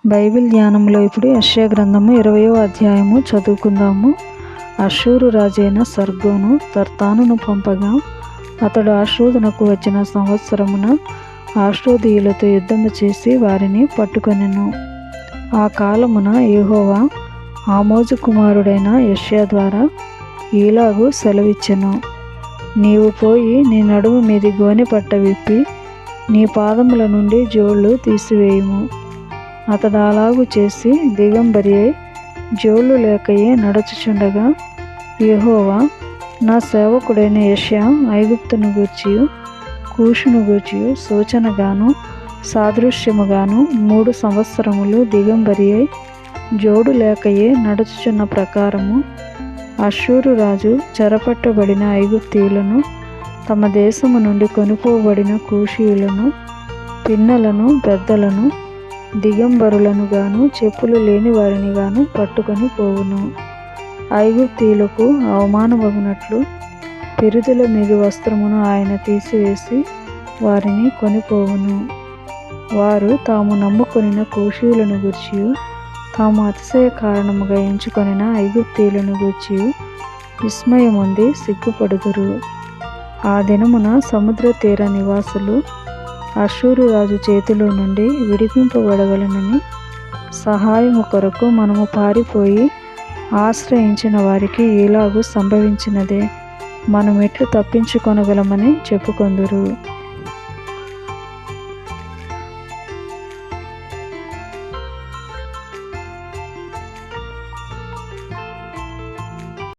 Bible ధ్యానంలో ఇప్పుడు యెషయా గ్రంథము 20వ అధ్యాయము చదువుకుందాము. అష్షూరు రాజైన సర్గోను తర్తానును పంపగా అతడు ఆషోదునకు వచ్చిన సంవత్సరమున ఆషోదీయులతో యుద్ధము చేసి వారిని పట్టుకొనెను. ఆ కాలమున యెహోవా ఆమోజు కుమారుడైన యెషయా ద్వారా ఈలాగు సెలవిచ్చెను. నీవు పోయి నీ నడుము మీది గోనెపట్ట విప్పి నీ పాదముల నుండి జోళ్ళు తీసివేయుము. అతడు అలాగు చేసి దిగంబరి అయి జోళ్ళు లేకయే నడుచుచుండగా యెహోవా నా సేవకుడైన యెషయా ఐగుప్తును గూర్చియు కూషును గూర్చియు సూచనగాను సాదృశ్యముగాను 3 సంవత్సరములు దిగంబరి అయి జోడు లేకయే నడుచుచున్న ప్రకారము అష్షూరు రాజు చెరపట్టబడిన ఐగుప్తీయులను తమ దేశము నుండి కొనుపోబడిన కూషీయులను పిన్నలను పెద్దలను దిగంబరులను గాను చెప్పులు లేని వారిని గాను పట్టుకొని పోవును. ఐగుప్తీయులకు అవమానమగునట్లు పిరుదుల మీది వస్త్రమును ఆయన తీసివేసి వారిని కొనిపోవును. వారు తాము నమ్ముకొనిన కూషీయులను గూర్చియు తాము అతిశయ కారణముగా ఎంచుకొనిన ఐగుప్తీయులను గూర్చియు విస్మయముంది సిగ్గుపడుదురు. ఆ దినమున సముద్ర తీర నివాసులు అష్షూరు రాజు చేతిలో నుండి విడిపింపబడవలెనని సహాయము కొరకు మనము పారిపోయి ఆశ్రయించిన వారికి ఇలాగూ సంభవించినదే, మనమెట్లు తప్పించుకొనగలమని చెప్పుకొందురు.